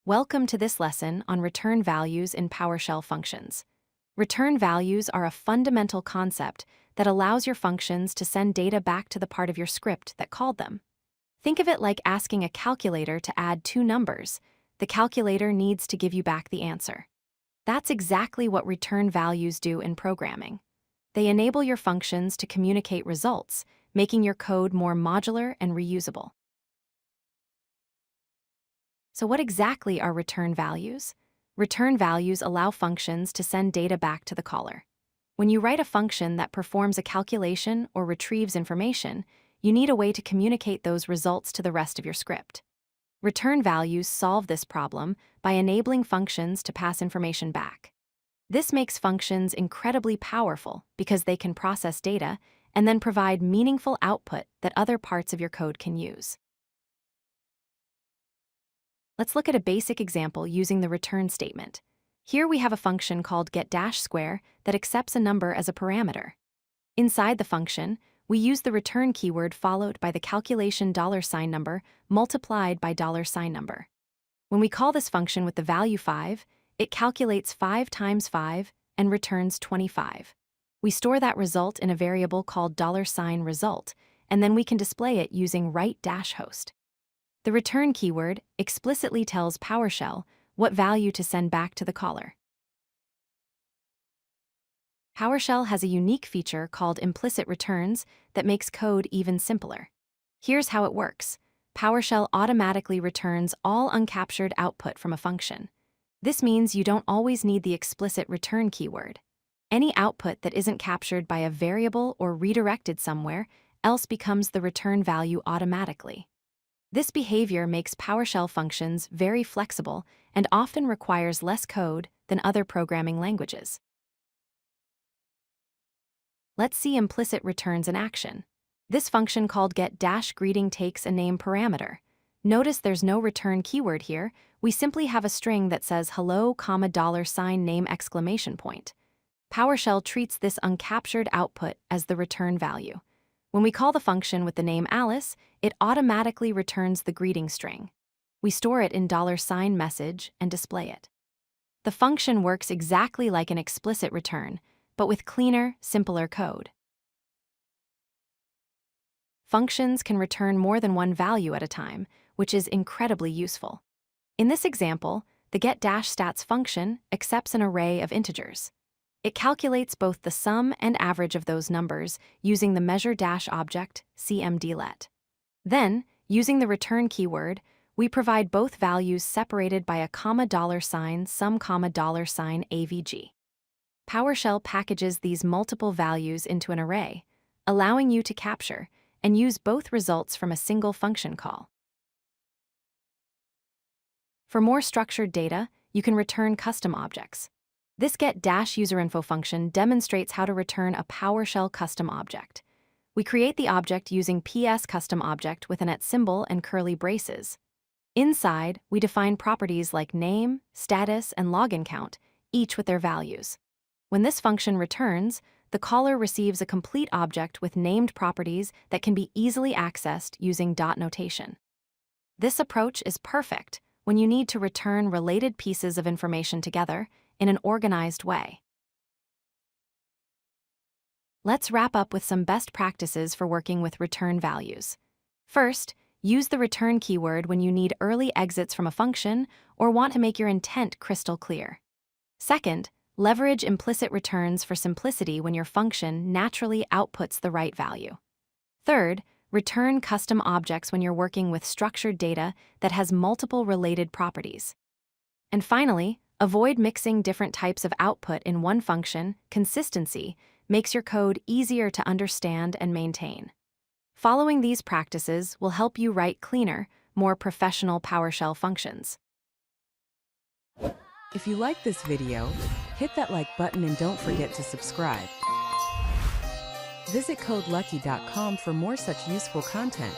Welcome to this lesson on return values in PowerShell functions. Return values are a fundamental concept that allows your functions to send data back to the part of your script that called them. Think of it like asking a calculator to add two numbers. The calculator needs to give you back the answer. That's exactly what return values do in programming. They enable your functions to communicate results, making your code more modular and reusable. So what exactly are return values? Return values allow functions to send data back to the caller. When you write a function that performs a calculation or retrieves information, you need a way to communicate those results to the rest of your script. Return values solve this problem by enabling functions to pass information back. This makes functions incredibly powerful because they can process data and then provide meaningful output that other parts of your code can use. Let's look at a basic example using the return statement. Here we have a function called get-square that accepts a number as a parameter. Inside the function, we use the return keyword followed by the calculation $sign number multiplied by $sign number. When we call this function with the value 5, it calculates 5 times 5 and returns 25. We store that result in a variable called $result, and then we can display it using write-host. The return keyword explicitly tells PowerShell what value to send back to the caller. PowerShell has a unique feature called Implicit Returns that makes code even simpler. Here's how it works. PowerShell automatically returns all uncaptured output from a function. This means you don't always need the explicit return keyword. Any output that isn't captured by a variable or redirected somewhere else becomes the return value automatically. This behavior makes PowerShell functions very flexible and often requires less code than other programming languages. Let's see implicit returns in action. This function called get-greeting takes a name parameter. Notice there's no return keyword here. We simply have a string that says hello, $name! PowerShell treats this uncaptured output as the return value. When we call the function with the name Alice, it automatically returns the greeting string. We store it in $message and display it. The function works exactly like an explicit return, but with cleaner, simpler code. Functions can return more than one value at a time, which is incredibly useful. In this example, the get-stats function accepts an array of integers. It calculates both the sum and average of those numbers using the measure-object cmdlet. Then, using the return keyword, we provide both values separated by a $sum, $avg. PowerShell packages these multiple values into an array, allowing you to capture and use both results from a single function call. For more structured data, you can return custom objects. This get-userinfo function demonstrates how to return a PowerShell custom object. We create the object using PS custom object with an @ symbol and curly braces. Inside, we define properties like name, status, and login count, each with their values. When this function returns, the caller receives a complete object with named properties that can be easily accessed using dot notation. This approach is perfect when you need to return related pieces of information together in an organized way. Let's wrap up with some best practices for working with return values. First, use the return keyword when you need early exits from a function or want to make your intent crystal clear. Second, leverage implicit returns for simplicity when your function naturally outputs the right value. Third, return custom objects when you're working with structured data that has multiple related properties. And finally, avoid mixing different types of output in one function. Consistency makes your code easier to understand and maintain. Following these practices will help you write cleaner, more professional PowerShell functions. If you like this video, hit that like button and don't forget to subscribe. Visit codelucky.com for more such useful content.